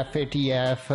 FATF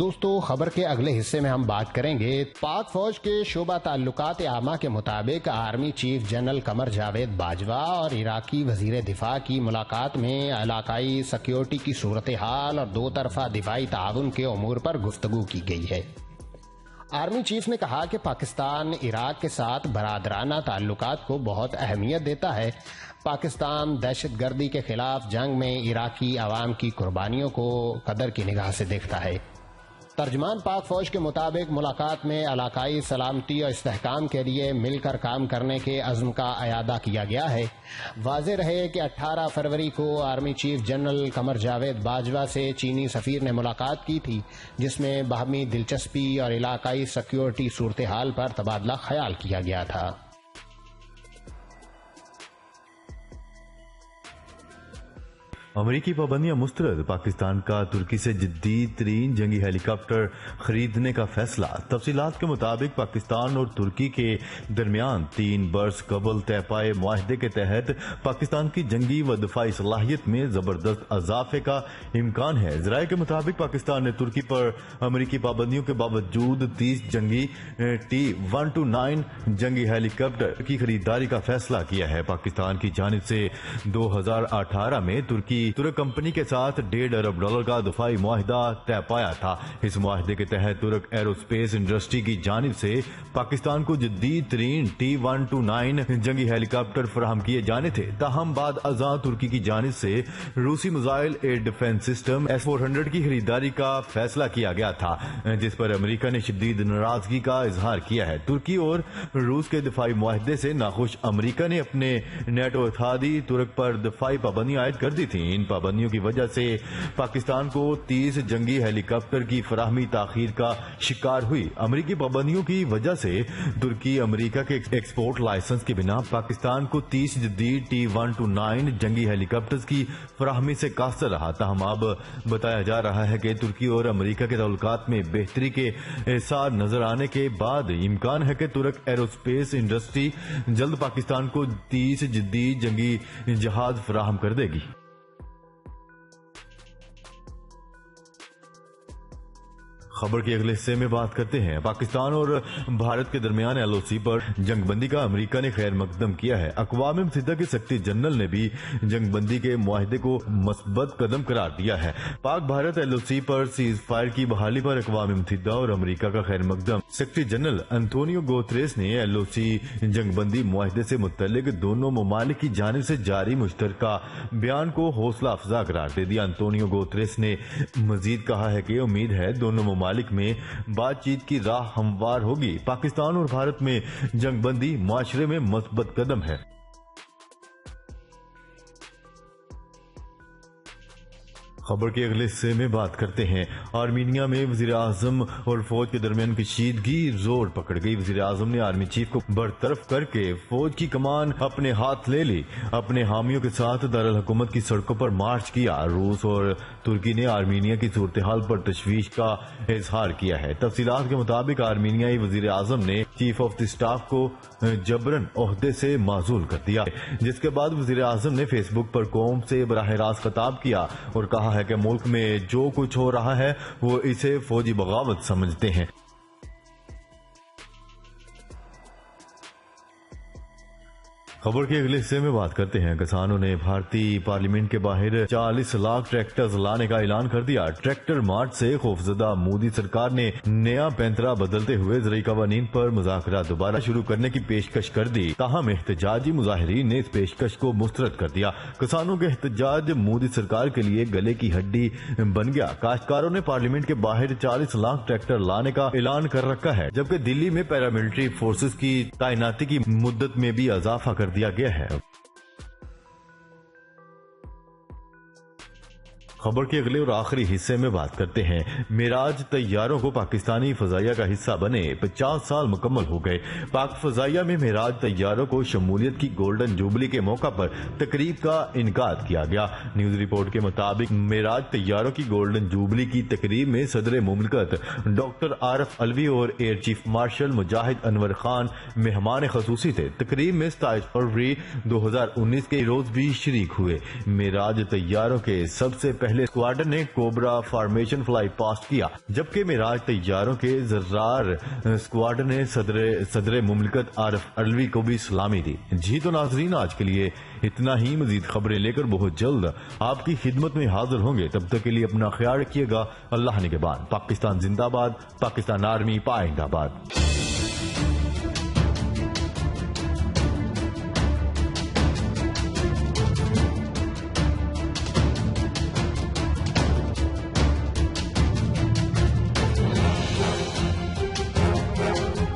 دوستو خبر کے اگلے حصے میں ہم بات کریں گے پاک فوج کے شعبہ تعلقات عامہ کے مطابق army chief general Qamar Javed Bajwa اور عراقی وزیر دفاع کی ملاقات میں علاقائی سیکیورٹی کی صورتحال اور دو طرفہ دفاعی تعاون کے امور پر گفتگو کی گئی ہے۔ آرمی چیف نے کہا کہ پاکستان عراق کے ساتھ برادرانہ تعلقات کو بہت اہمیت دیتا ہے۔ پاکستان دہشت گردی کے خلاف جنگ میں عراقی عوام کی قربانیوں کو قدر کی نگاہ سے دیکھتا ہے۔ ترجمان پاک فوج کے مطابق ملاقات میں علاقائی سلامتی اور استحکام کے لیے مل کر کام کرنے کے عزم کا اعادہ کیا گیا ہے۔ واضح رہے کہ 18 فروری کو army chief general Qamar Javed Bajwa سے چینی سفیر نے ملاقات کی تھی، جس میں باہمی دلچسپی اور علاقائی سیکیورٹی صورتحال پر تبادلہ خیال کیا گیا تھا۔ امریکی پابندیاں مسترد، پاکستان کا ترکی سے جدید ترین جنگی ہیلی کاپٹر خریدنے کا فیصلہ۔ تفصیلات کے مطابق پاکستان اور ترکی کے درمیان 3 برس قبل طے پائے معاہدے کے تحت پاکستان کی جنگی و دفاعی صلاحیت میں زبردست اضافے کا امکان ہے۔ ذرائع کے مطابق پاکستان نے ترکی پر امریکی پابندیوں کے باوجود 30 جنگی T-129 جنگی ہیلی کاپٹر کی خریداری کا فیصلہ کیا ہے۔ پاکستان کی جانب سے 2018 میں ترک کمپنی کے ساتھ $1.5 ارب کا دفاعی معاہدہ طے پایا تھا۔ اس معاہدے کے تحت ترک ایرو اسپیس انڈسٹری کی جانب سے پاکستان کو جدید ترین T-129 جنگی ہیلی کاپٹر فراہم کیے جانے تھے، تاہم بعد ازاں ترکی کی جانب سے روسی missile air defence system S-400 کی خریداری کا فیصلہ کیا گیا تھا، جس پر امریکہ نے شدید ناراضگی کا اظہار کیا ہے۔ ترکی اور روس کے دفاعی معاہدے سے ناخوش امریکہ نے اپنے نیٹو اتحادی ترک پر دفاعی پابندیاں عائد کر دی تھیں۔ ان پابندیوں کی وجہ سے پاکستان کو 30 جنگی ہیلی کاپٹر کی فراہمی تاخیر کا شکار ہوئی۔ امریکی پابندیوں کی وجہ سے ترکی امریکہ کے ایکسپورٹ لائسنس کی بنا پاکستان کو 30 جدید T-129 جنگی ہیلی کاپٹرز کی فراہمی سے قاصر رہا، تاہم اب بتایا جا رہا ہے کہ ترکی اور امریکہ کے تعلقات میں بہتری کے آثار نظر آنے کے بعد امکان ہے کہ ترک ایرو اسپیس انڈسٹری جلد پاکستان کو 30 جدید جنگی جہاز فراہم کر دے گی۔ خبر کے اگلے حصے میں بات کرتے ہیں۔ پاکستان اور بھارت کے درمیان LOC پر جنگ بندی کا امریکہ نے خیر مقدم کیا ہے۔ اقوام متحدہ کے سیکرٹری جنرل نے بھی جنگ بندی کے معاہدے کو مثبت قدم قرار دیا ہے۔ پاک بھارت LOC پر سیز فائر کی بحالی پر اقوام متحدہ اور امریکہ کا خیر مقدم۔ سیکرٹری جنرل انتونیو گوتریس نے LOC جنگ بندی معاہدے سے متعلق دونوں ممالک کی جانب سے جاری مشترکہ بیان کو حوصلہ افزا قرار دے دیا۔ انتونیو گوتریس نے مزید کہا ہے کہ امید ہے دونوں ممالک میں بات چیت کی راہ ہموار ہوگی۔ پاکستان اور بھارت میں جنگ بندی معاشرے میں مثبت قدم ہے۔ خبر کے اگلے حصے میں بات کرتے ہیں۔ آرمینیا میں وزیر اعظم اور فوج کے درمیان کشیدگی زور پکڑ گئی۔ وزیر اعظم نے آرمی چیف کو برطرف کر کے فوج کی کمان اپنے ہاتھ لے لی، اپنے حامیوں کے ساتھ دارالحکومت کی سڑکوں پر مارچ کیا۔ روس اور ترکی نے آرمینیا کی صورتحال پر تشویش کا اظہار کیا ہے۔ تفصیلات کے مطابق آرمینیائی وزیر اعظم نے چیف آف دی اسٹاف کو جبرن عہدے سے معزول کر دیا، جس کے بعد وزیر اعظم نے فیس بک پر قوم سے براہ راست خطاب کیا اور کہا ہے کہ ملک میں جو کچھ ہو رہا ہے وہ اسے فوجی بغاوت سمجھتے ہیں۔ خبر کے اگلے حصے میں بات کرتے ہیں۔ کسانوں نے بھارتی پارلیمنٹ کے باہر 40 لاکھ ٹریکٹرز لانے کا اعلان کر دیا۔ ٹریکٹر مارچ سے خوفزدہ مودی سرکار نے نیا پینترا بدلتے ہوئے زرعی قوانین پر مذاکرات دوبارہ شروع کرنے کی پیشکش کر دی، تاہم احتجاجی مظاہرین نے اس پیشکش کو مسترد کر دیا۔ کسانوں کے احتجاج مودی سرکار کے لیے گلے کی ہڈی بن گیا۔ کاشتکاروں نے پارلیمنٹ کے باہر 40 لاکھ ٹریکٹر لانے کا اعلان کر رکھا ہے، جبکہ دلی میں پیراملٹری فورسز کی تعیناتی کی مدت میں بھی اضافہ کر دیا گیا ہے۔ خبر کے اگلے اور آخری حصے میں بات کرتے ہیں۔ معراج طیاروں کو پاکستانی فضائیہ کا حصہ بنے 50 سال مکمل ہو گئے۔ پاک فضائیہ میں معراج طیاروں کو شمولیت کی گولڈن جوبلی کے موقع پر تقریب کا انعقاد کیا گیا۔ نیوز رپورٹ کے مطابق معراج طیاروں کی گولڈن جوبلی کی تقریب میں صدر مملکت ڈاکٹر عارف علوی اور ایئر چیف مارشل مجاہد انور خان مہمان خصوصی تھے۔ تقریب میں 27 فروری 2019 کے روز بھی شریک ہوئے۔ معراج طیاروں کے سب سے پہلے پہلے اسکواڈرن نے کوبرا فارمیشن فلائی پاسٹ کیا، جبکہ معراج طیاروں کے زرار اسکواڈرن نے صدر مملکت عارف علوی کو بھی سلامی دی۔ جی تو ناظرین، آج کے لیے اتنا ہی۔ مزید خبریں لے کر بہت جلد آپ کی خدمت میں حاضر ہوں گے، تب تک کے لیے اپنا خیال رکھیے گا۔ اللہ نگہبان۔ پاکستان زندہ باد، پاکستان آرمی پائندہ باد۔